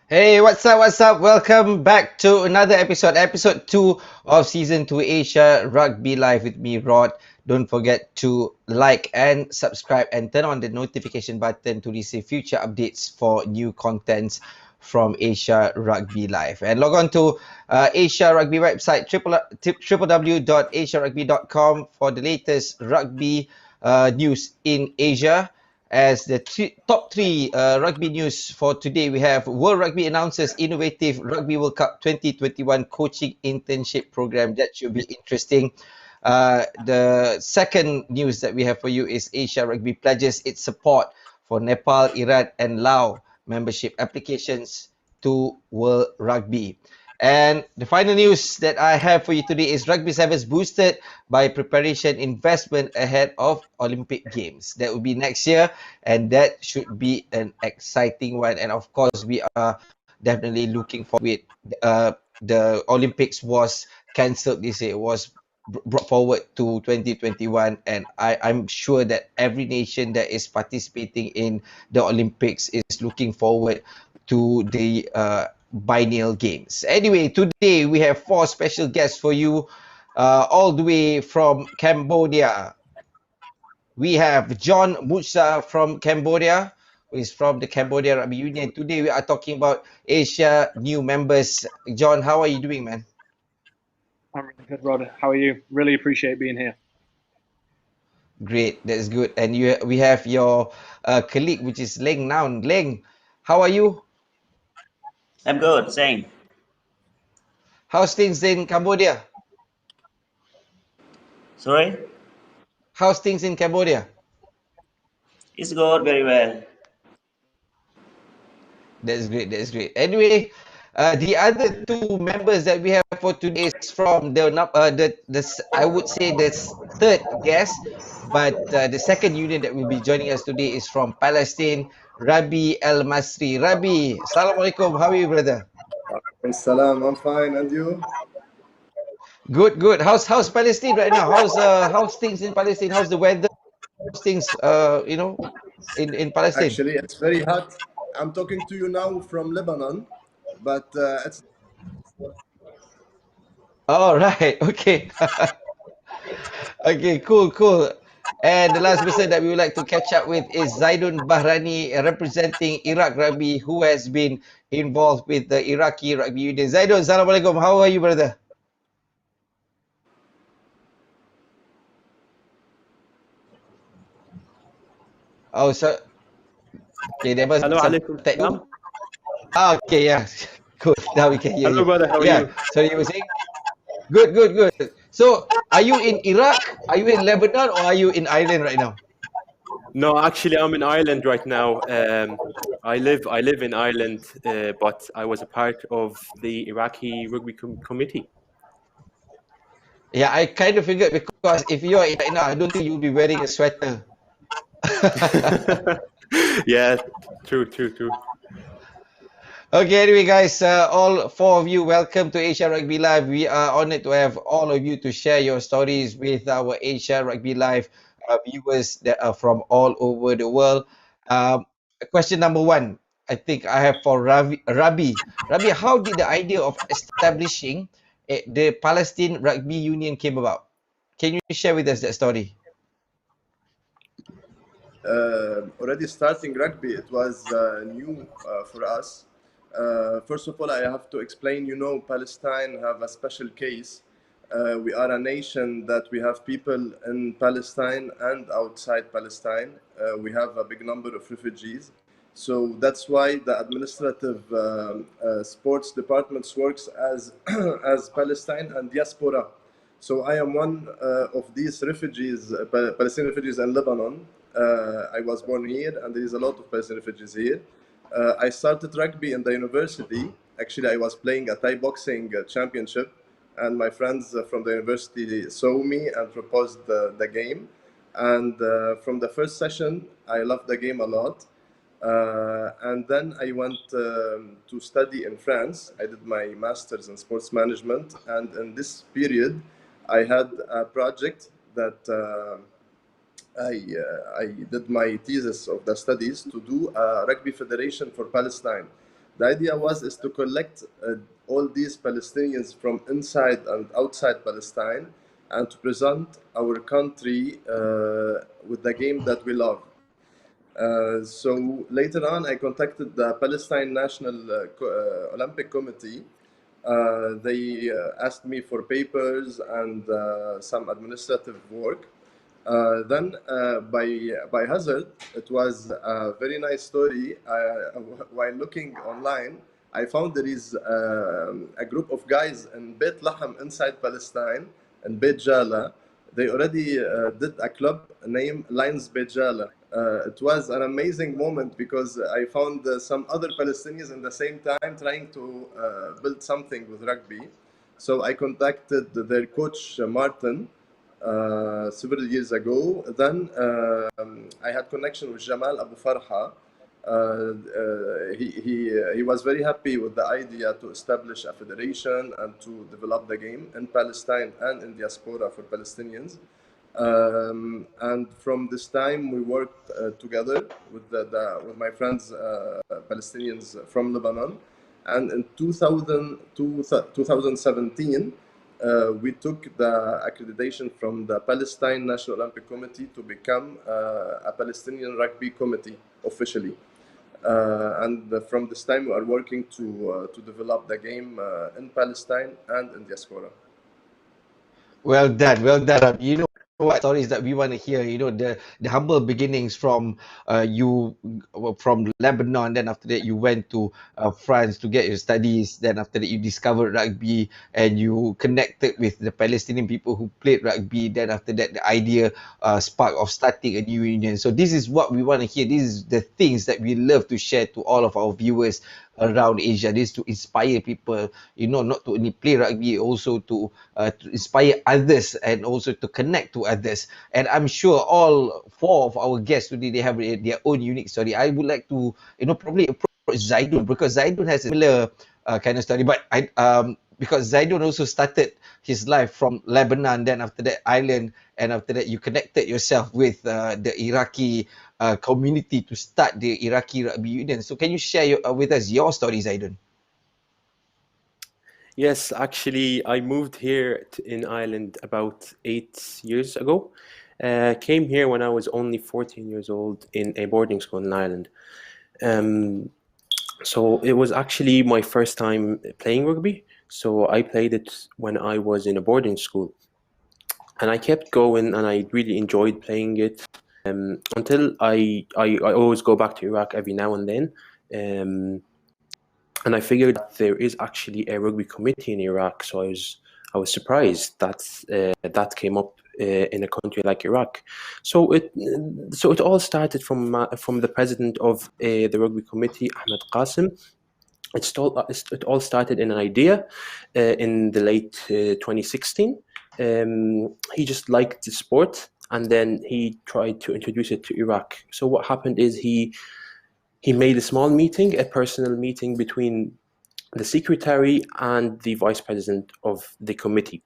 Hey, what's up? What's up? Welcome back to another episode 2 of season 2 Asia Rugby Live with me, Rod. Don't forget to like and subscribe and turn on the notification button to receive future updates for new contents from Asia Rugby Live. And log on to Asia Rugby website www.asiarugby.com for the latest rugby news in Asia. As the top three rugby news for today, we have World Rugby announces innovative Rugby World Cup 2021 coaching internship program. That should be interesting. The second news that we have for you is Asia Rugby pledges its support for Nepal, Iran, and Laos membership applications to World Rugby. And the final news that I have for you today is Rugby Sevens boosted by preparation investment ahead of Olympic Games. That will be next year, and that should be an exciting one. And of course, we are definitely looking forward. The Olympics was cancelled this year. It was brought forward to 2021, and I'm sure that every nation that is participating in the Olympics is looking forward to the biennial games. Anyway, today we have four special guests for you, all the way from Cambodia. We have John Musa from Cambodia, who is from the Cambodia Rugby Union. Today we are talking about Asia new members. John, how are you doing, man? I'm really good, Rod. How are you? Really appreciate being here. Great, that's good. And we have your colleague, which is Leng now. Leng, how are you? I'm good, same. How's things in Cambodia? Sorry? How's things in Cambodia? It's good, very well. That's great. That's great. Anyway, the other two members that we have for today is from the I would say the third guest, but the second union that will be joining us today is from Palestine, Rabi El Masri. Rabi, Assalamualaikum. How are you, brother? Salam, I'm fine, and you? Good, good. How's Palestine right now? How's things in Palestine? How's the weather? How's things in Palestine? Actually, it's very hot. I'm talking to you now from Lebanon, but it's All right. Okay. Okay, cool, cool. And the last person that we would like to catch up with is Zaidun Bahrani, representing Iraq Rugby, who has been involved with the Iraqi Rugby Union. Zaidun, Assalamualaikum. How are you, brother? Oh, so okay, there must be Hello, some alaikum techno. salam. Okay, yeah, good. Now we can hear Hello, you. brother. How are Yeah. you? So you were saying, good, good, good. So, are you in Iraq? Are you in Lebanon, or are you in Ireland right now? No, actually, I'm in Ireland right now. I live in Ireland, but I was a part of the Iraqi Rugby committee. Yeah, I kind of figured because if you're in right now, I don't think you'll be wearing a sweater. Yeah, true. Okay, anyway, guys, all four of you, welcome to Asia Rugby Live. We are honored to have all of you to share your stories with our Asia Rugby Live viewers that are from all over the world. Question number one, I think I have for Rabi. Rabi, how did the idea of establishing the Palestine Rugby Union came about? Can you share with us that story? already starting rugby. It was new for us. First of all, I have to explain. Palestine have a special case. We are a nation that we have people in Palestine and outside Palestine. We have a big number of refugees. So that's why the administrative sports departments works as as Palestine and diaspora. So I am one of these refugees, Palestinian refugees in Lebanon. I was born here, and there is a lot of Palestinian refugees here. I started rugby in the university. Actually, I was playing a Thai boxing championship, and my friends from the university saw me and proposed the game. And from the first session, I loved the game a lot. And then I went to study in France. I did my master's in sports management, and in this period, I had a project that I did my thesis of the studies to do a rugby federation for Palestine, The idea is to collect all these Palestinians from inside and outside Palestine and to present our country with the game that we love. So later on, I contacted the Palestine National Olympic Committee. They asked me for papers and some administrative work. Then, by hazard, it was a very nice story. While looking online, I found there is a group of guys in Beit Lahem inside Palestine, in Beit Jala. They already did a club named Lions Beit Jala. It was an amazing moment because I found some other Palestinians in the same time trying to build something with rugby. So I contacted their coach, Martin, several years ago. Then I had connection with Jamal Abu Farha. He was very happy with the idea to establish a federation and to develop the game in Palestine and in diaspora for Palestinians. And from this time, we worked together with with my friends, Palestinians from Lebanon. And in 2017, we took the accreditation from the Palestine National Olympic Committee to become a Palestinian Rugby Committee officially. And from this time, we are working to develop the game in Palestine and in diaspora. Well done, well done. You know what stories that we want to hear. You know the humble beginnings from you from Lebanon. Then after that you went to France to get your studies. Then after that you discovered rugby and you connected with the Palestinian people who played rugby. Then after that the idea spark of starting a new union. So this is what we want to hear. This is the things that we love to share to all of our viewers around Asia. This is to inspire people, you know, not to only play rugby, also to inspire others and also to connect to others. And I'm sure all four of our guests today, they have their own unique story. I would like to, you know, probably approach Zaidun because Zaidun has a similar kind of story. But because Zaidun also started his life from Lebanon, then after that Ireland, and after that you connected yourself with the Iraqi community to start the Iraqi Rugby Union. So can you share with us your story, Zaidun? Yes, actually, I moved here in Ireland about 8 years ago. Came here when I was only 14 years old in a boarding school in Ireland. So it was actually my first time playing rugby. So I played it when I was in a boarding school. And I kept going and I really enjoyed playing it until I always go back to Iraq every now and then. And I figured that there is actually a rugby committee in Iraq. So I was surprised that that came up in a country like Iraq. So it all started from the president of the rugby committee, Ahmed Qasim. It all started in an idea in the late 2016. He just liked the sport, and then he tried to introduce it to Iraq. So what happened is he made a small meeting, a personal meeting between the secretary and the vice president of the committee,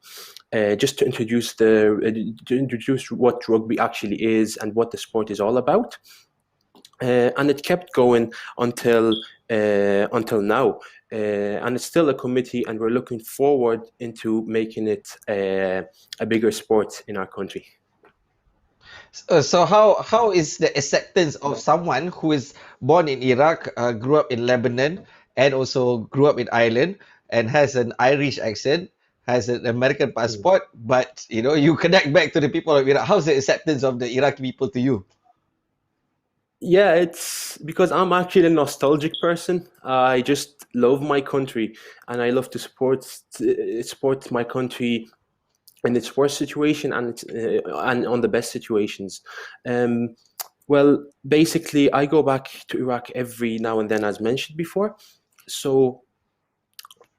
just to introduce what rugby actually is and what the sport is all about. And it kept going until now, and it's still a committee, and we're looking forward into making it a bigger sport in our country. So how is the acceptance of someone who is born in Iraq, grew up in Lebanon, and also grew up in Ireland, and has an Irish accent, has an American passport, but you know you connect back to the people of Iraq? How's the acceptance of the Iraqi people to you? Yeah, it's because I'm actually a nostalgic person. I just love my country, and I love to support my country in its worst situation and on the best situations. Well, basically, I go back to Iraq every now and then, as mentioned before. So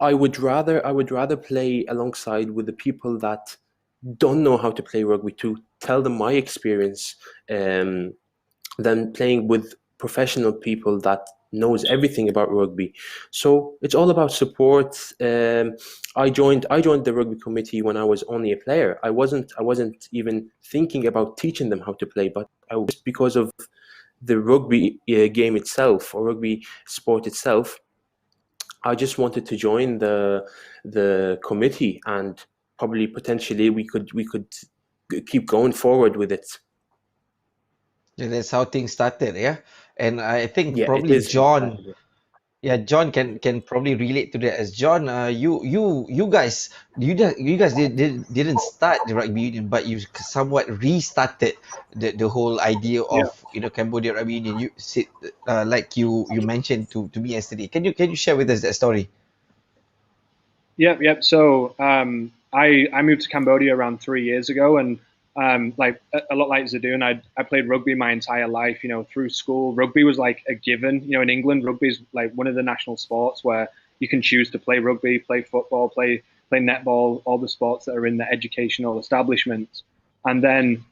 I would rather play alongside with the people that don't know how to play rugby, to tell them my experience, than playing with professional people that knows everything about rugby. So it's all about support. I joined the rugby committee when I was only a player. I wasn't even thinking about teaching them how to play, but just because of the rugby game itself, or rugby sport itself, I just wanted to join the committee, and probably potentially we could keep going forward with it. Yeah, that's how things started, yeah. And I think Yeah, it probably is. John, yeah, John can probably relate to that. As John, you guys, you guys didn't start the rugby union, but you somewhat restarted the whole idea Yeah. of Cambodia Rugby Union. You said like you mentioned to me yesterday. Can you share with us that story? Yep. So I moved to Cambodia around 3 years ago, and like a lot like Zadoon, I played rugby my entire life. Through school, rugby was like a given. In England, rugby is like one of the national sports where you can choose to play rugby, play football, play netball, all the sports that are in the educational establishments. And then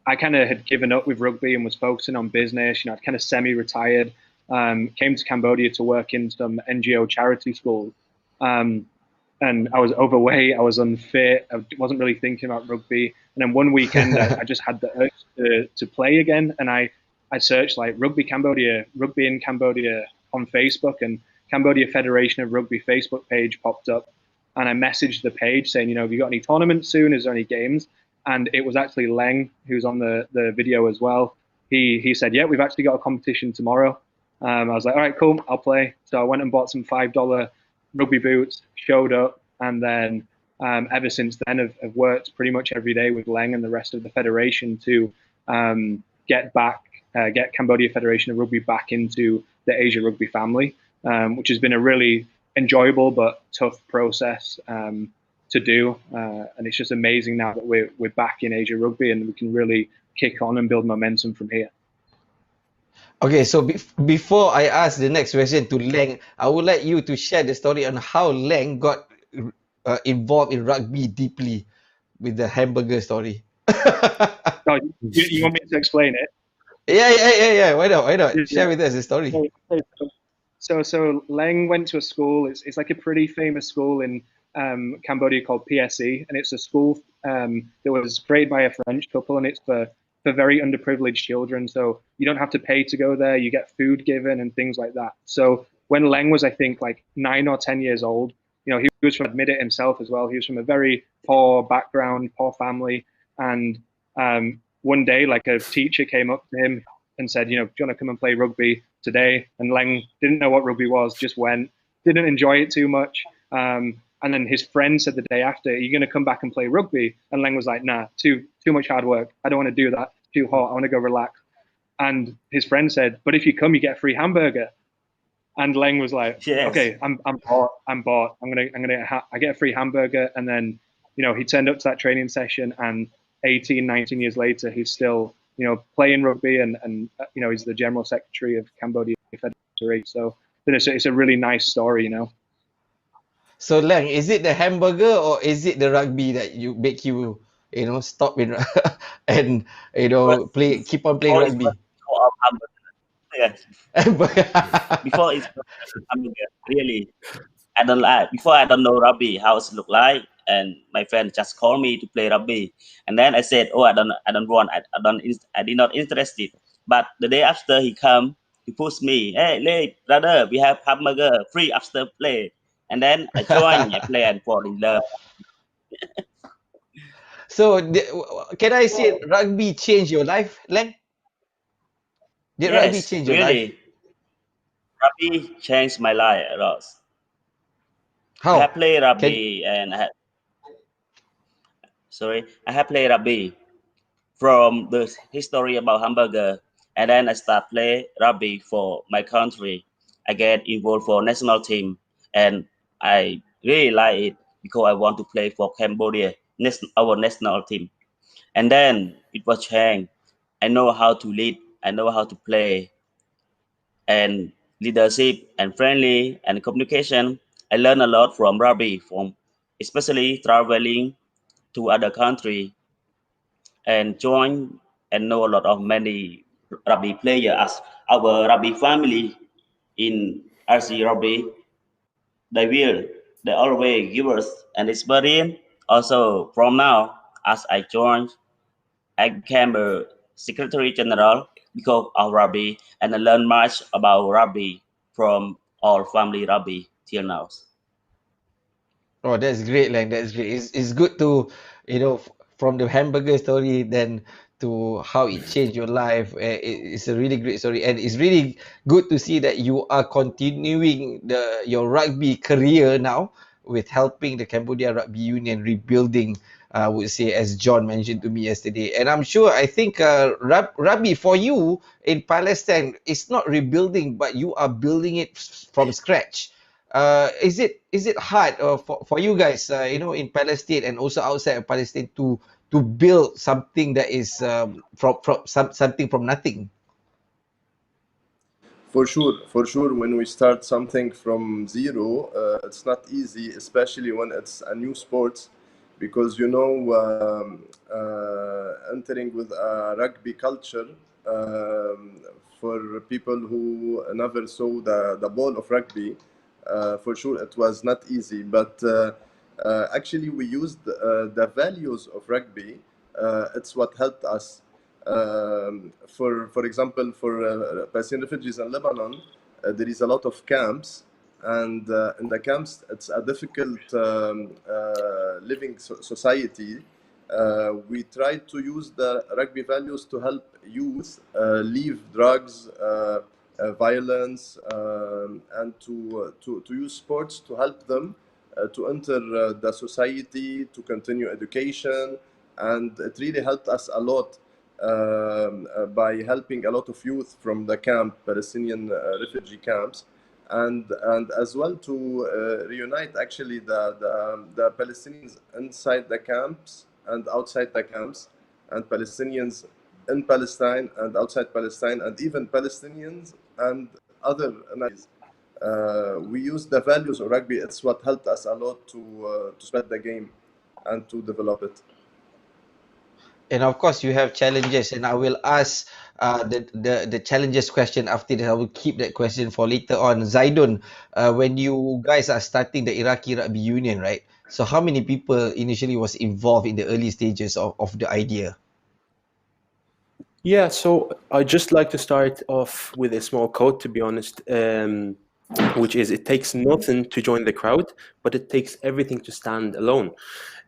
I kind of had given up with rugby and was focusing on business. I'd kind of semi-retired. Came to Cambodia to work in some NGO charity schools. And I was overweight, I was unfit, I wasn't really thinking about rugby. And then one weekend, I just had the urge to play again. And I searched like rugby in Cambodia on Facebook, and Cambodia Federation of Rugby Facebook page popped up. And I messaged the page saying, have you got any tournaments soon? Is there any games? And it was actually Leng, who's on the video as well. He said, yeah, we've actually got a competition tomorrow. I was like, all right, cool, I'll play. So I went and bought some $5 rugby boots, showed up, and then ever since then I've worked pretty much every day with Leng and the rest of the federation to get Cambodia Federation of Rugby back into the Asia Rugby family, which has been a really enjoyable but tough process to do. And it's just amazing now that we're back in Asia Rugby and we can really kick on and build momentum from here. Okay, so before I ask the next question to Leng, I would like you to share the story on how Leng got involved in rugby deeply with the hamburger story. Oh, you want me to explain it? Yeah. Why not? Yeah. Share with us the story. So Leng went to a school. It's like a pretty famous school in Cambodia called PSE, and it's a school that was created by a French couple, and it's for very underprivileged children. So you don't have to pay to go there. You get food given and things like that. So when Leng was, I think, like 9 or 10 years old, he was from, admit it himself as well, he was from a very poor background, poor family. And one day, like a teacher came up to him and said, do you want to come and play rugby today? And Leng didn't know what rugby was, just went, didn't enjoy it too much. And then his friend said the day after, are you going to come back and play rugby? And Leng was like, nah, too much hard work. I don't want to do that. It's too hot. I want to go relax. And his friend said, but if you come, you get a free hamburger. And Leng was like, Yes. okay, I'm bought. I get a free hamburger. And then, he turned up to that training session, and 18, 19 years later, he's still, playing rugby, and he's the general secretary of Cambodia Federation. So it's a really nice story, So Leng, is it the hamburger or is it the rugby that make you stop in and keep on playing rugby? Yes. Before it's hamburger, really. I don't like. Before I don't know rugby how it look like, and my friend just called me to play rugby, and then I said, "Oh, I don't want. I did not interested." But the day after he come, he pushed me. Hey, brother, we have hamburger free after play. And then I joined, I play and fall in love. So can I say rugby changed your life, Leng? Did rugby Yes, change your life? really. Rugby changed my life a lot. How? I have played rugby and I have played rugby from the history about hamburger, and then I start play rugby for my country. I get involved for national team, and I really like it because I want to play for Cambodia, our national team. And then it was changed. I know how to lead, I know how to play, and leadership and friendly and communication. I learned a lot from rugby, from especially traveling to other country and join and know a lot of many rugby players as our rugby family in Asia Rugby. They always give us an experience. Also from now, as I joined, I became a Secretary General because of rugby, and I learned much about rugby from all family rugby till now. Oh, that's great, Lang. That's great. It's good to, from the hamburger story then to how it changed your life. It's a really great story, and it's really good to see that you are continuing your rugby career now with helping the Cambodia Rugby Union rebuilding. I would say, as John mentioned to me yesterday, and I think rugby for you in Palestine is not rebuilding, but you are building it from scratch. Is it hard for you guys, in Palestine and also outside of Palestine to build something that is something from nothing? For sure. When we start something from zero, it's not easy, especially when it's a new sport, because entering with a rugby culture, for people who never saw the ball of rugby, for sure it was not easy. But actually, we used the values of rugby. It's what helped us. For example, for Palestinian refugees in Lebanon, there is a lot of camps, and in the camps it's a difficult living society. We try to use the rugby values to help youth leave drugs, violence, and to use sports to help them to enter the society, to continue education. And it really helped us a lot by helping a lot of youth from the Palestinian refugee camps, and as well to reunite actually the Palestinians inside the camps and outside the camps, and Palestinians in Palestine and outside Palestine, and even Palestinians and other nationalities. We use the values of rugby. It's what helped us a lot to spread the game and to develop it. And of course, you have challenges, and I will ask the challenges question after this. I will keep that question for later on. Zaidun, when you guys are starting the Iraqi Rugby Union, right? So how many people initially was involved in the early stages of the idea? Yeah, so I'd just like to start off with a small quote, to be honest, which is, it takes nothing to join the crowd, but it takes everything to stand alone.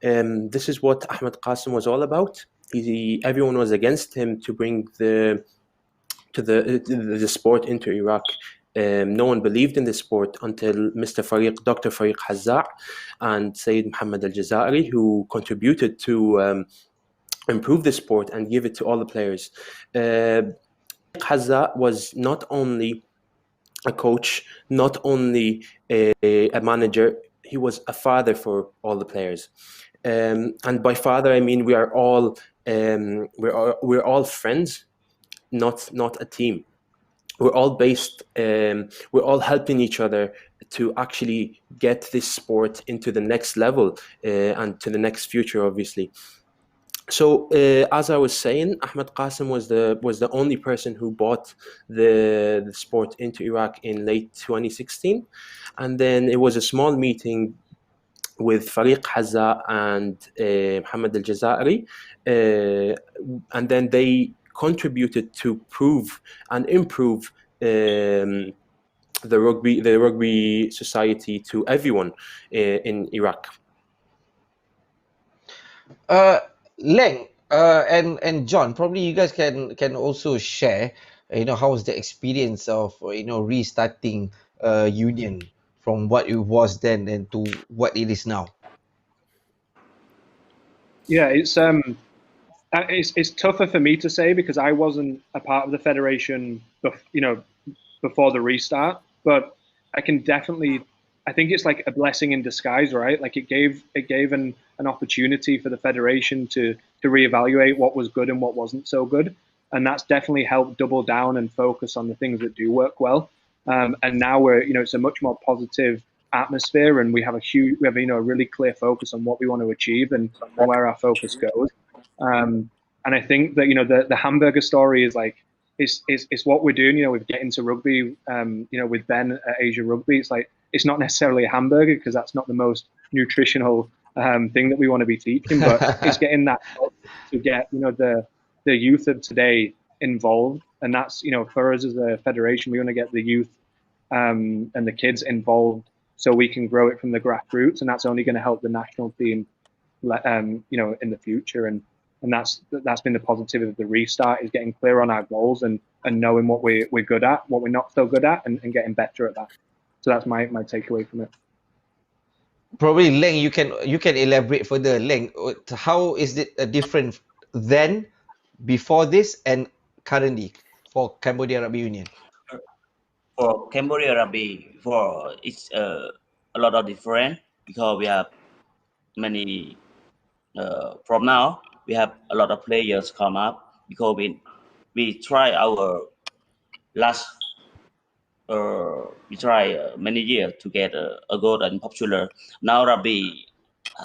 This is what Ahmed Qasim was all about. Everyone was against him to bring the sport into Iraq. No one believed in the sport until Dr. Fariq Hazza and Sayyid Muhammad al-Jazairi, who contributed to improve the sport and give it to all the players. Hazza was not only a coach, not only a manager, he was a father for all the players. And by father, I mean we are all we're all friends, not a team. We're all we're all helping each other to actually get this sport into the next level and to the next future, obviously. So as I was saying, Ahmed Qasim was the only person who brought the sport into Iraq in late 2016, and then it was a small meeting with Fariq Hazza and Muhammad al-Jazairi, and then they contributed to prove and improve the rugby society to everyone in Iraq. Leng, and John, probably you guys can also share, how was the experience of restarting union from what it was then and to what it is now. Yeah, it's tougher for me to say because I wasn't a part of the federation, before the restart. But I can definitely, I think it's like a blessing in disguise, right? Like it gave an opportunity for the federation to reevaluate what was good and what wasn't so good, and that's definitely helped double down and focus on the things that do work well. And now we're, it's a much more positive atmosphere, and we have a really clear focus on what we want to achieve and where our focus goes. And I think that the hamburger story is like it's what we're doing. With getting to rugby, with Ben at Asia Rugby, it's like it's not necessarily a hamburger because that's not the most nutritional thing that we want to be teaching, but it's getting that to get the youth of today involved, and that's for us as a federation, we want to get the youth and the kids involved so we can grow it from the grassroots, and that's only going to help the national team, in the future. And that's been the positivity of the restart, is getting clear on our goals and knowing what we're good at, what we're not so good at, and getting better at that. So that's my takeaway from it. Probably Leng, you can elaborate further. Leng, how is it different then, before this, and currently for Cambodia Rugby Union? For Cambodia Rugby, it's a lot of different because we have many. From now, we have a lot of players come up because we try our last. We try many years to get a good and popular. Now Rugby,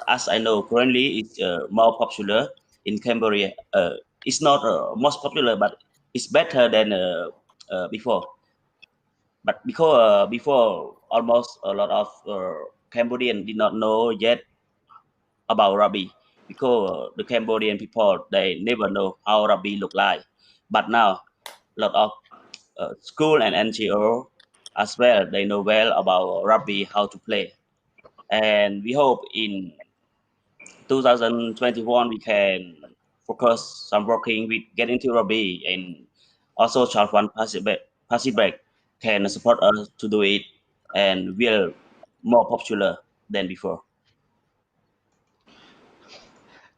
as I know currently, it's more popular in Cambodia. It's not most popular, but it's better than before. But because before, almost a lot of Cambodian did not know yet about Rugby, because the Cambodian people, they never know how Rugby look like. But now, a lot of school and NGO as well, they know well about Rugby, how to play. And we hope in 2021 we can focus some working with getting to Rugby, and also Charles One Pacific can support us to do it, and we're more popular than before.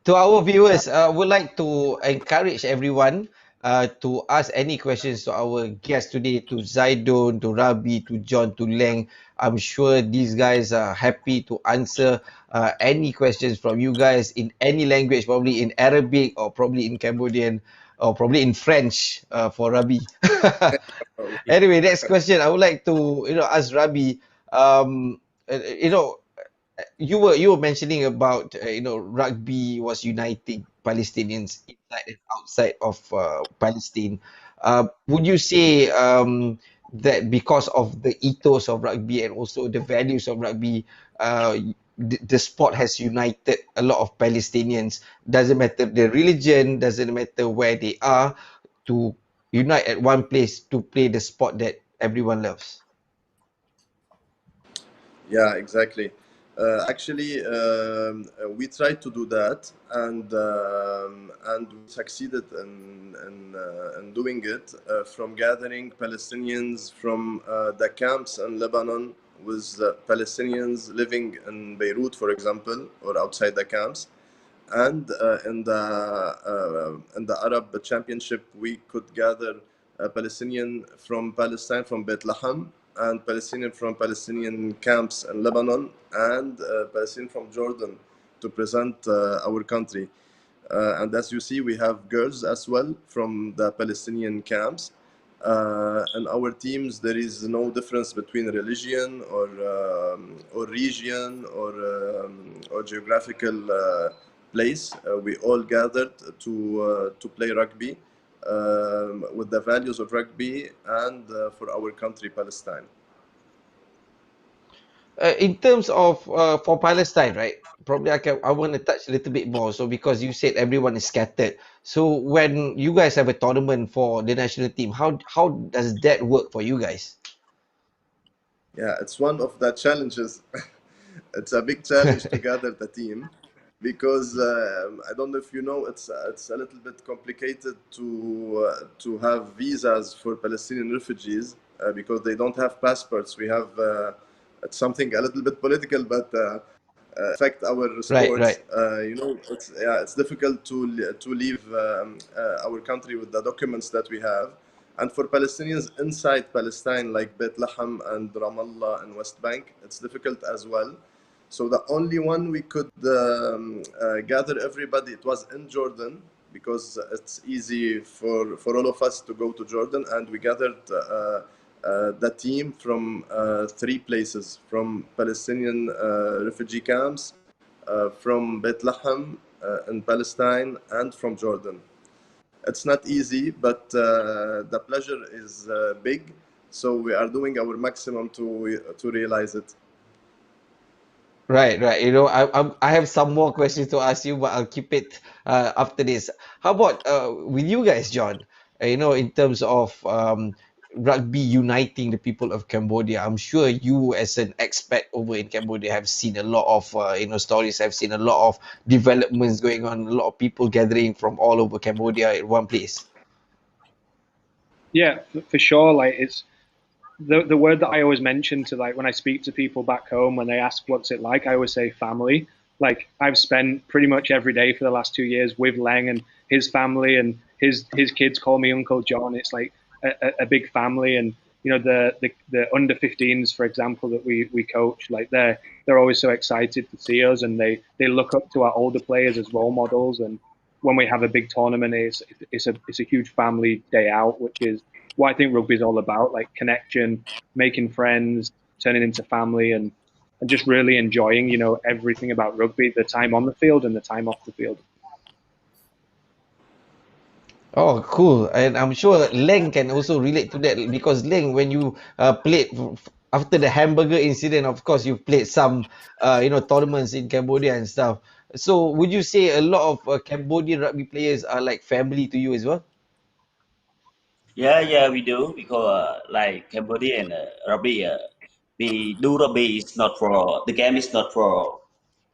To our viewers, would like to encourage everyone to ask any questions to our guests today, to Zaidun, to Rabi, to John, to Leng. I'm sure these guys are happy to answer any questions from you guys in any language, probably in Arabic or probably in Cambodian or probably in French for Rabi. Anyway, next question. I would like to ask Rabi. Um, you know, you were mentioning about rugby was uniting Palestinians inside and outside of Palestine. Would you say that because of the ethos of rugby and also the values of rugby, the sport has united a lot of Palestinians? Doesn't matter the religion, doesn't matter where they are, to unite at one place to play the sport that everyone loves. Yeah, exactly. Actually, we tried to do that, and we succeeded in doing it, from gathering Palestinians from the camps in Lebanon with Palestinians living in Beirut, for example, or outside the camps. And in the Arab Championship, we could gather a Palestinian from Palestine, from Bethlehem, and Palestinian from Palestinian camps in Lebanon, and Palestinian from Jordan, to present our country. And as you see, we have girls as well from the Palestinian camps. In our teams, there is no difference between religion or region or geographical place. We all gathered to play rugby, with the values of rugby, and for our country, Palestine. In terms of for Palestine, right? Probably I want to touch a little bit more. So because you said everyone is scattered, so when you guys have a tournament for the national team, how does that work for you guys? Yeah, it's one of the challenges. It's a big challenge to gather the team, because I don't know if you know, it's a little bit complicated to have visas for Palestinian refugees, because they don't have passports. We have it's something a little bit political, but affect our sports. Right. It's difficult to leave our country with the documents that we have. And for Palestinians inside Palestine, like Bethlehem and Ramallah and West Bank, it's difficult as well. So the only one we could gather everybody, it was in Jordan, because it's easy for all of us to go to Jordan. And we gathered the team from three places: from Palestinian refugee camps, from Bethlehem in Palestine, and from Jordan. It's not easy, but the pleasure is big. So we are doing our maximum to realize it. Right. I have some more questions to ask you, but I'll keep it after this. How about with you guys, John? In terms of rugby uniting the people of Cambodia. I'm sure you, as an expat over in Cambodia, have seen a lot of stories. Have seen a lot of developments going on. A lot of people gathering from all over Cambodia at one place. Yeah, for sure. Like it's the word that I always mention to, like, when I speak to people back home when they ask what's it like, I always say family. Like, I've spent pretty much every day for the last 2 years with Leng and his family, and his kids call me Uncle John. It's like a big family. And the under 15s, for example, that we coach, like they're always so excited to see us, and they look up to our older players as role models. And when we have a big tournament, it's a huge family day out, which is what I think rugby is all about, like connection, making friends, turning into family, and just really enjoying, everything about rugby, the time on the field and the time off the field. Oh, cool. And I'm sure Leng can also relate to that, because Leng, when you played after the hamburger incident, of course, you played some, tournaments in Cambodia and stuff. So would you say a lot of Cambodian rugby players are like family to you as well? Yeah, we do because like Cambodian rugby, we do rugby is not for the game is not for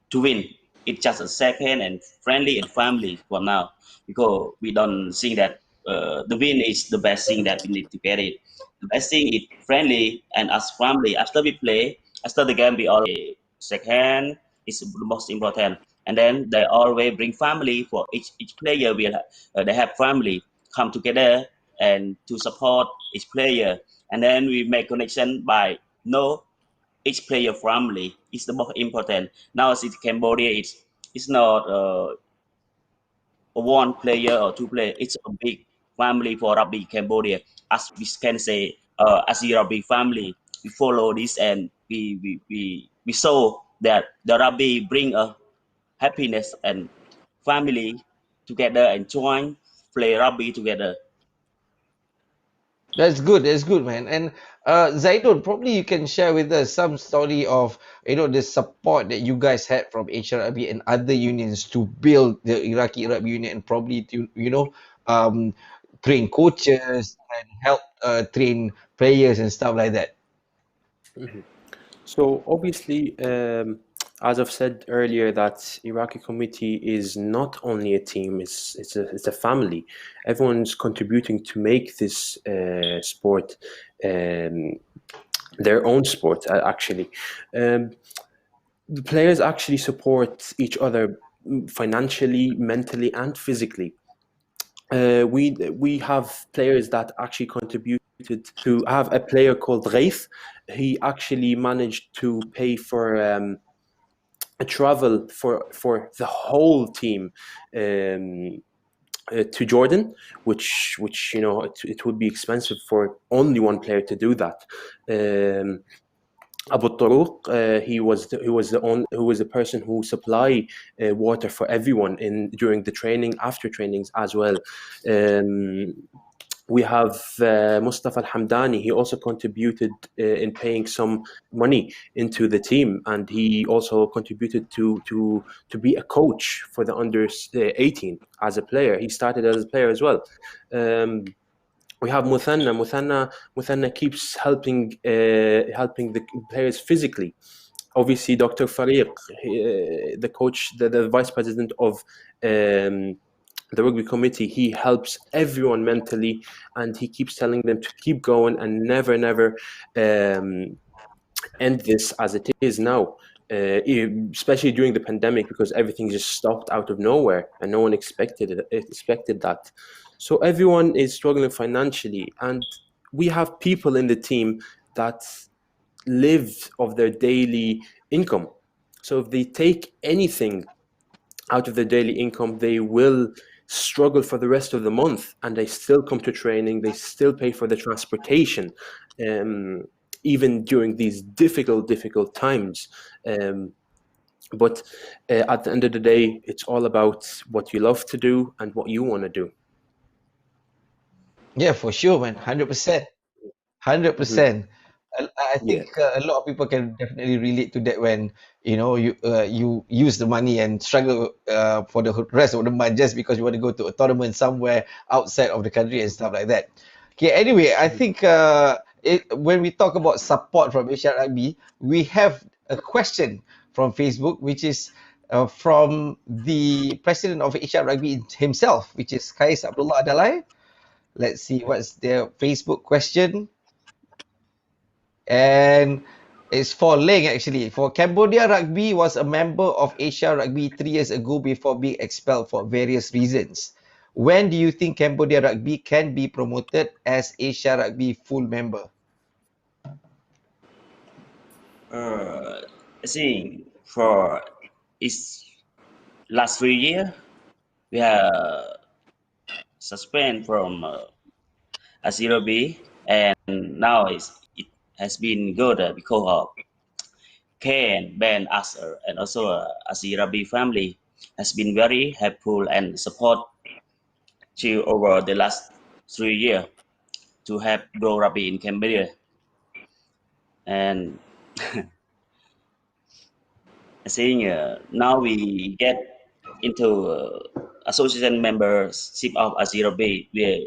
to win. It's just a second and friendly and family for now, because we don't think that the win is the best thing that we need to get it. The best thing is friendly and as family. After we play, after the game, we always second is the most important. And then they always bring family for each player. They have family come together and to support each player. And then we make connection by know each player family is the most important. Now in Cambodia, it's not one player or two players. It's a big family for rugby Cambodia. As we can say, Asia Rugby family. We follow this and we saw that the rugby bring a happiness and family together and join play rugby together. That's good. That's good, man. And Zaidun, probably you can share with us some story of the support that you guys had from Asia Rugby and other unions to build the Iraqi Rugby Union, and probably to train coaches and help train players and stuff like that. Mhm. So obviously, as I've said earlier, that Iraqi committee is not only a team; it's a family. Everyone's contributing to make this sport their own sport. Actually, the players actually support each other financially, mentally, and physically. We have players that actually contributed to have a player called Reith. He actually managed to pay for a travel for the whole team to Jordan, which it would be expensive for only one player to do that. Abu Taruq, he was the person who supplied water for everyone during the training, after trainings as well. We have Mustafa Al-Hamdani. He also contributed in paying some money into the team, and he also contributed to be a coach for the under 18 as a player. He started as a player as well. We have Muthanna. Muthanna keeps helping the players physically. Obviously, Dr. Fariq, the coach, the vice president of the rugby committee, he helps everyone mentally, and he keeps telling them to keep going and never end this as it is now. Especially during the pandemic, because everything just stopped out of nowhere and no one expected that. So everyone is struggling financially, and we have people in the team that live of their daily income. So if they take anything out of their daily income, they will struggle for the rest of the month, and they still come to training, they still pay for the transportation, even during these difficult times. But at the end of the day, it's all about what you love to do and what you want to do. Yeah, for sure, man. 100%. 100%. I Yeah. think a lot of people can definitely relate to that when you use the money and struggle for the rest of the month just because you want to go to a tournament somewhere outside of the country and stuff like that. Okay, anyway, I think when we talk about support from Asia Rugby, we have a question from Facebook, which is from the president of Asia Rugby himself, which is Kais Abdullah Adalai. Let's see what's their Facebook question. And it's for Ling actually. For Cambodia Rugby was a member of Asia Rugby 3 years ago before being expelled for various reasons. When do you think Cambodia Rugby can be promoted as Asia Rugby full member? I think for its last 3 years, we have suspended from Asia Rugby, and now it has been good because of Ken, Ben, Asher, and also Asia Rugby family has been very helpful and support to over the last 3 years to help grow rugby in Cambodia. And I think now we get into association membership of Asia Rugby, where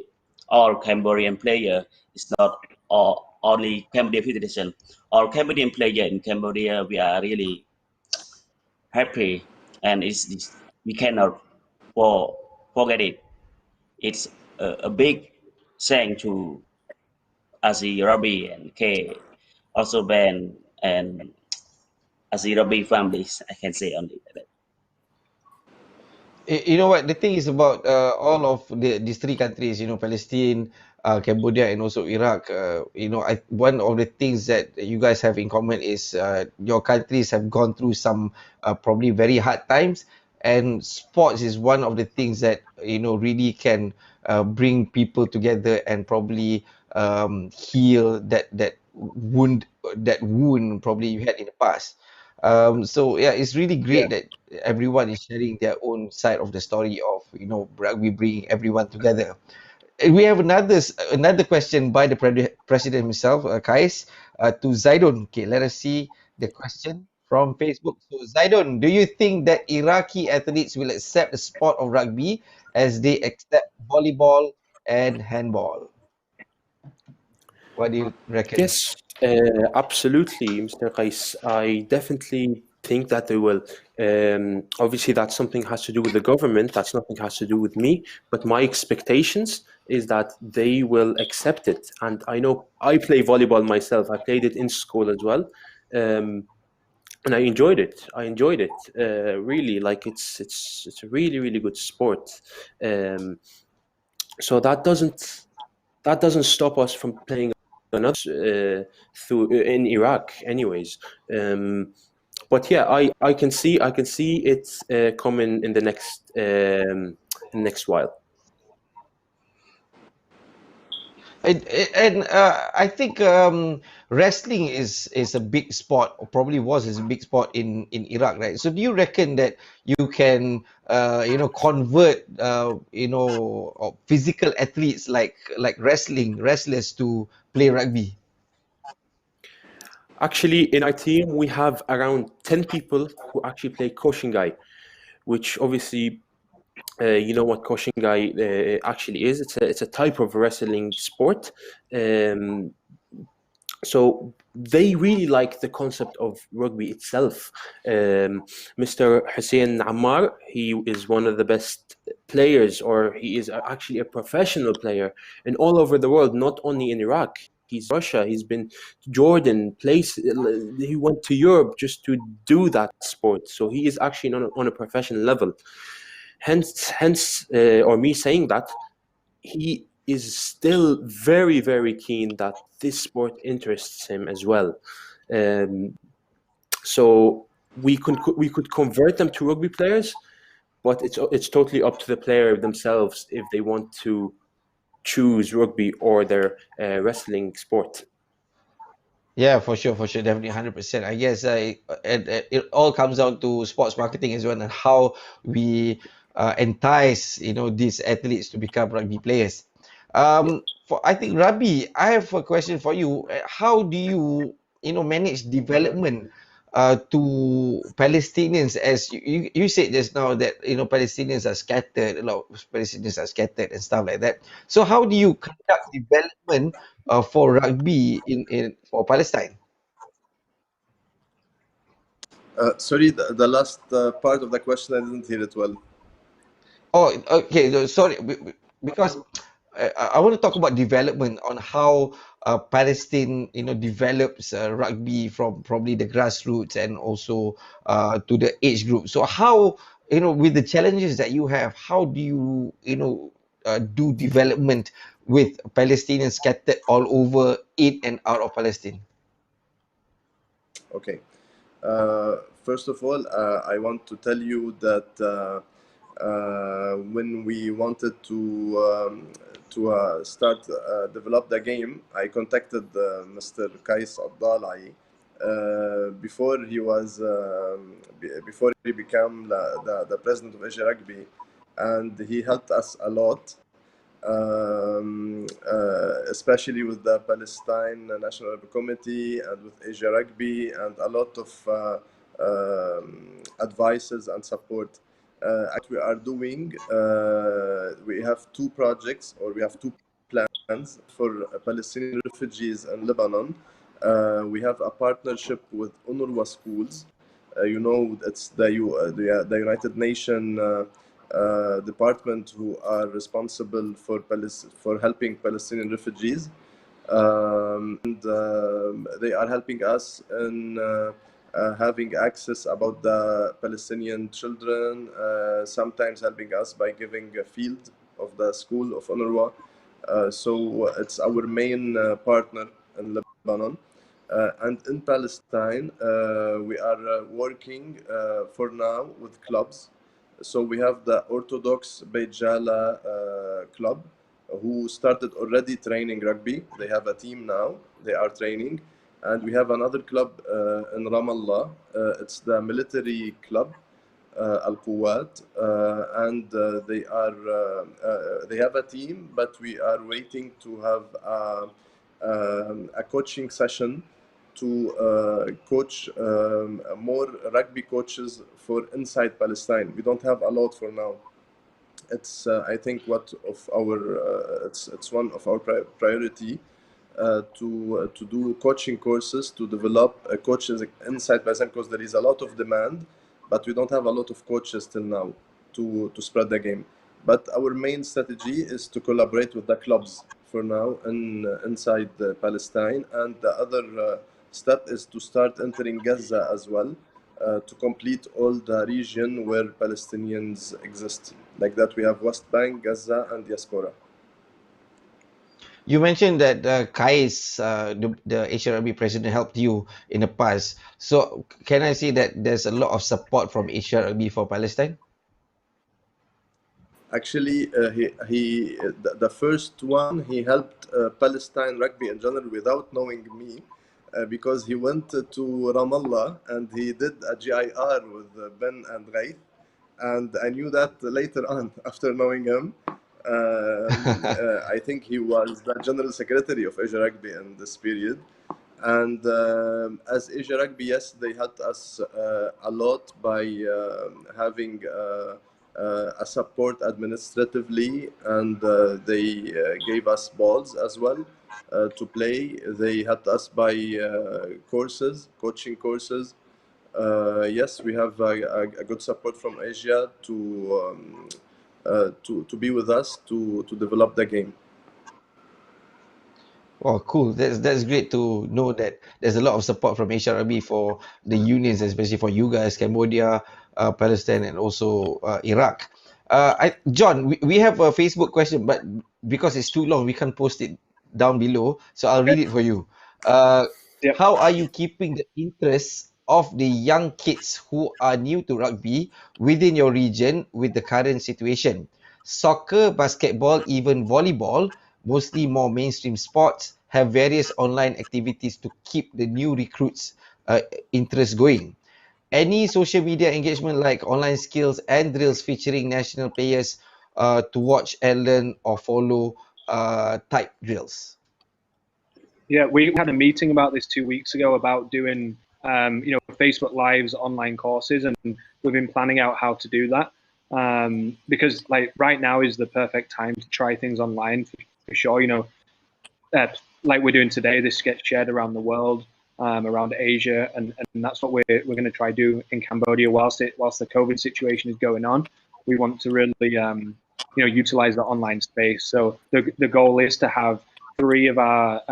all Cambodian player is not all, only Cambodia Federation. All Cambodian player in Cambodia, we are really happy, and we cannot forget it. It's a big thanks to Asia Rugby and K, also Ben and Asia Rugby families. I can say only that. You know what, the thing is about all of these three countries, Palestine, Cambodia, and also Iraq. One of the things that you guys have in common is your countries have gone through some probably very hard times, and sports is one of the things that really can bring people together and probably heal that wound probably you had in the past. So yeah, it's really great that everyone is sharing their own side of the story of rugby bringing everyone together. We have another question by the president himself, Kais, to Zaidon. Okay, let us see the question from Facebook. So Zaidon, do you think that Iraqi athletes will accept the sport of rugby as they accept volleyball and handball? What do you reckon? Yes, absolutely, Mr. Qais. I definitely think that they will. Obviously, that something has to do with the government. That's nothing has to do with me. But my expectations is that they will accept it. And I know I play volleyball myself. I played it in school as well, and I enjoyed it. Really. Like it's a really really good sport. So that doesn't stop us from playing another in Iraq, anyways. But yeah, I can see it coming in the next while. And I think wrestling is a big sport, or probably is a big sport in Iraq, right? So do you reckon that you can convert physical athletes like wrestlers to play rugby? Actually, in our team, we have around 10 people who actually play Koshingai, which obviously, you know what Koshingai actually is. It's a type of wrestling sport. So they really like the concept of rugby itself. Mr. Hussein Ammar, he is one of the best players, or he is actually a professional player, and all over the world, not only in Iraq. He's Russia. He's been to Jordan. He went to Europe just to do that sport. So he is actually on a professional level. Hence, or me saying that, he is still very, very keen that this sport interests him as well. So we could convert them to rugby players, but it's totally up to the player themselves if they want to choose rugby or their wrestling sport. Yeah, for sure, definitely 100%. I guess it all comes down to sports marketing as well, and how we entice these athletes to become rugby players. For I think rugby, I have a question for you. How do you manage development to Palestinians, as you said just now that Palestinians are scattered, a lot of Palestinians are scattered and stuff like that. So how do you conduct development for rugby in for Palestine? Sorry, the last part of the question, I didn't hear it well. Oh, okay. Sorry, because I want to talk about development on how Palestine, develops rugby from probably the grassroots and also to the age group. So how, with the challenges that you have, how do you, do development with Palestinians scattered all over in and out of Palestine? Okay. First of all, I want to tell you that when we wanted to start develop the game, I contacted Mr. Kais Abdalai before he was before he became the president of Asia Rugby, and he helped us a lot. Especially with the Palestine National Rugby Committee and with Asia Rugby, and a lot of advices and support. What we are doing, we have two projects, or we have two plans for Palestinian refugees in Lebanon. We have a partnership with UNRWA schools. It's the United Nations department who are responsible for helping Palestinian refugees, and they are helping us in having access about the Palestinian children. Sometimes helping us by giving a field of the school of UNRWA. So it's our main partner in Lebanon. And in Palestine, we are working for now with clubs. So we have the Orthodox Beit Jala club, who started already training rugby. They have a team now. They are training. And we have another club in Ramallah. It's the military club, Al Quwat, and they have a team, but we are waiting to have a coaching session to coach more rugby coaches for inside Palestine. We don't have a lot for now. It's I think it's one of our priority to do coaching courses, to develop coaches inside Palestine, because there is a lot of demand, but we don't have a lot of coaches till now to spread the game. But our main strategy is to collaborate with the clubs for now inside Palestine, and the other step is to start entering Gaza as well, to complete all the region where Palestinians exist. Like that, we have West Bank, Gaza, and diaspora. You mentioned that Kais, the Asia Rugby president, helped you in the past. So can I say that there's a lot of support from Asia Rugby for Palestine? Actually, the first one, he helped Palestine Rugby in general without knowing me, because he went to Ramallah and he did a GIR with Ben and Ghaith, and I knew that later on after knowing him. I think he was the general secretary of Asia Rugby in this period. And as Asia Rugby, yes, they helped us a lot by having a support administratively, and they gave us balls as well to play. They helped us by coaching courses. Yes, we have a good support from Asia to be with us to develop the game. Oh, cool. That's great to know that there's a lot of support from Asia Rugby for the unions, especially for you guys, Cambodia, Palestine, and also Iraq. John, we have a Facebook question, but because it's too long, we can't post it down below. So I'll read it for you. Yep. How are you keeping the interest of the young kids who are new to rugby within your region with the current situation? Soccer, basketball, even volleyball, mostly more mainstream sports, have various online activities to keep the new recruits' interest going. Any social media engagement like online skills and drills featuring national players to watch and learn or follow type drills? Yeah, we had a meeting about this 2 weeks ago about doing Facebook Lives, online courses, and we've been planning out how to do that. Because like right now is the perfect time to try things online for sure. Like we're doing today, this gets shared around the world, around Asia, and that's what we're going to try do in Cambodia whilst the COVID situation is going on. We want to really utilize the online space. So the goal is to have 3 of our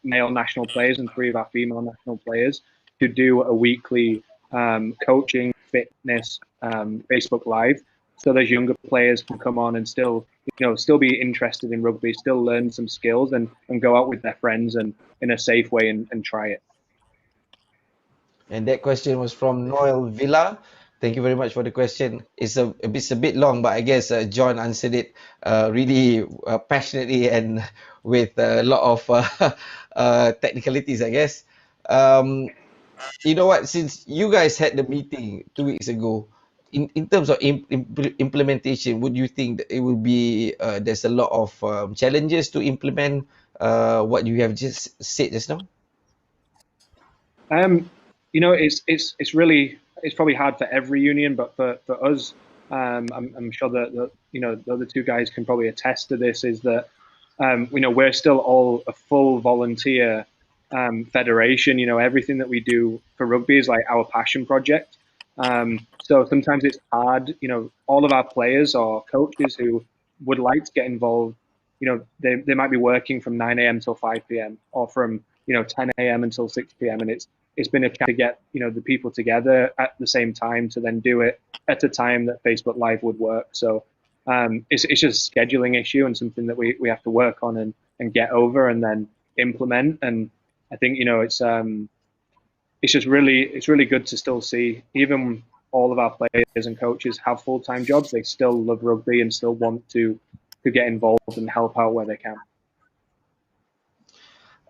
male national players and 3 of our female national players to do a weekly coaching, fitness, Facebook Live, so those younger players can come on and still be interested in rugby, still learn some skills and go out with their friends and in a safe way and try it. And that question was from Noel Villa. Thank you very much for the question. It's a bit long, but I guess John answered it really passionately and with a lot of technicalities, I guess. You know what? Since you guys had the meeting 2 weeks ago, in terms of implementation, would you think that it will be there's a lot of challenges to implement what you have just said just now? It's probably hard for every union, but for us, I'm sure that the other 2 guys can probably attest to this. Is that we're still all a full volunteer federation. Everything that we do for rugby is like our passion project. So sometimes it's hard. All of our players or coaches who would like to get involved, they might be working from 9 a.m. till 5 p.m. or from 10 a.m. until 6 p.m. and it's been a chance to get the people together at the same time to then do it at a time that Facebook Live would work. So it's just a scheduling issue and something that we have to work on and get over and then implement. And I think it's really good to still see even all of our players and coaches have full-time jobs. They still love rugby and still want to get involved and help out where they can.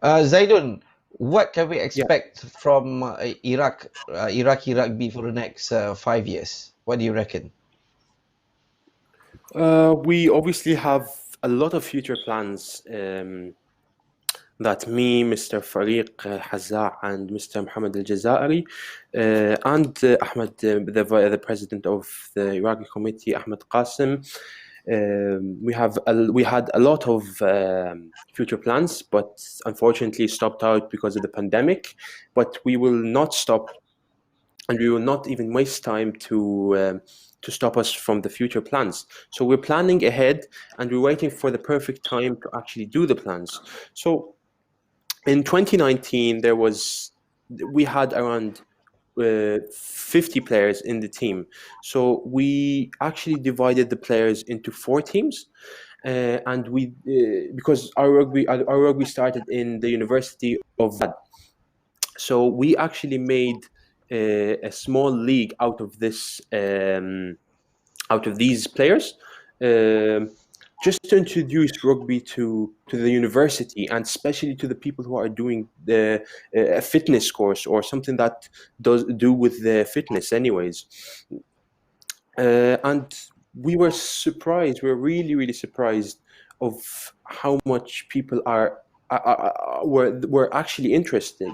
Zaidun, what can we expect from Iraqi rugby for the next 5 years? What do you reckon? We obviously have a lot of future plans that me, Mr. Fariq Hazza, and Mr. Mohammed Al-Jazairi, and Ahmed, the president of the Iraqi committee, Ahmed Qasim. We had a lot of future plans, but unfortunately stopped out because of the pandemic. But we will not stop, and we will not even waste time to stop us from the future plans. So we're planning ahead, and we're waiting for the perfect time to actually do the plans. So in 2019, we had around 50 players in the team. So we actually divided the players into 4 teams, and because our rugby started in the University of Riyadh. So we actually made a small league out of these players, just to introduce rugby to the university, and especially to the people who are doing a fitness course or something that do with the fitness anyways. And we were surprised. We were really, really surprised of how much people were actually interested.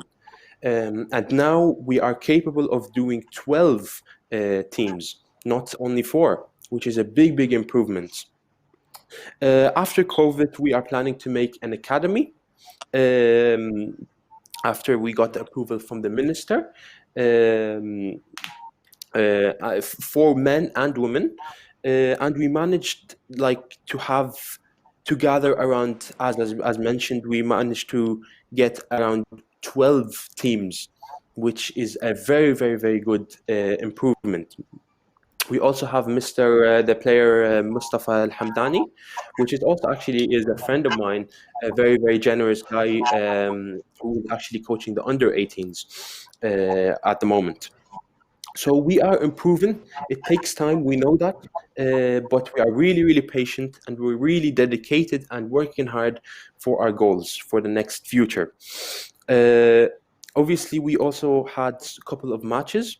And now we are capable of doing 12 teams, not only 4, which is a big, big improvement. After COVID, we are planning to make an academy. After we got the approval from the minister, for men and women, and we managed to gather around, as mentioned, we managed to get around 12 teams, which is a very, very, very good improvement. We also have the player Mustafa Al-Hamdani, which is also actually is a friend of mine, a very, very generous guy who is actually coaching the under-18s at the moment. So we are improving. It takes time, we know that, but we are really, really patient, and we're really dedicated and working hard for our goals for the next future. Obviously, we also had a couple of matches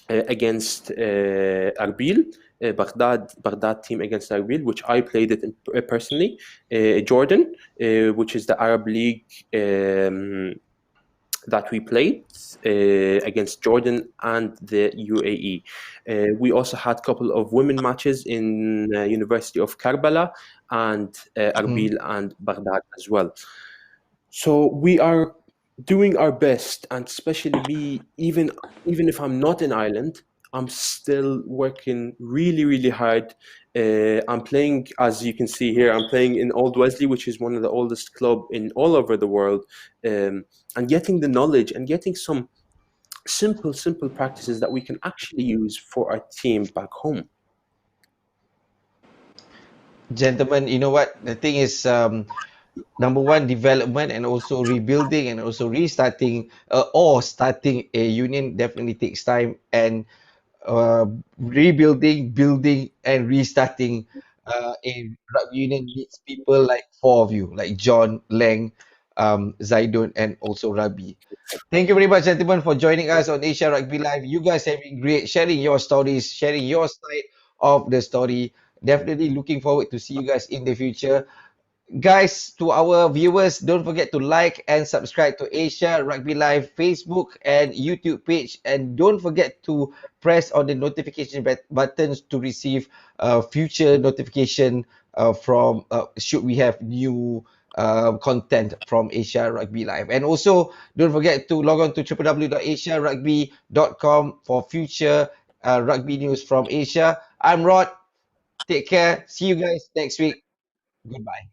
against Arbil, Baghdad team against Arbil, which I played it personally. Jordan, which is the Arab League that we played against Jordan and the UAE. We also had a couple of women matches in University of Karbala and Arbil and Baghdad as well. So we are doing our best, and especially me, even if I'm not in Ireland, I'm still working really hard. I'm playing, as you can see here, I'm playing in Old Wesley, which is one of the oldest club in all over the world, and getting the knowledge and getting some simple practices that we can actually use for our team back home. Gentlemen, you know what? The thing is, number one, development and also rebuilding and also restarting or starting a union definitely takes time. And rebuilding, building, and restarting a rugby union needs people like four of you, like John, Lang, Zaidun, and also Rabi. Thank you very much, gentlemen, for joining us on Asia Rugby Live. You guys have been great, sharing your stories, sharing your side of the story. Definitely looking forward to see you guys in the future. Guys, to our viewers, don't forget to like and subscribe to Asia Rugby Live Facebook and YouTube page, and don't forget to press on the notification buttons to receive future notification from should we have new content from Asia Rugby Live. And also, don't forget to log on to www.asiarugby.com for future rugby news from Asia. I'm Rod. Take care. See you guys next week. Goodbye.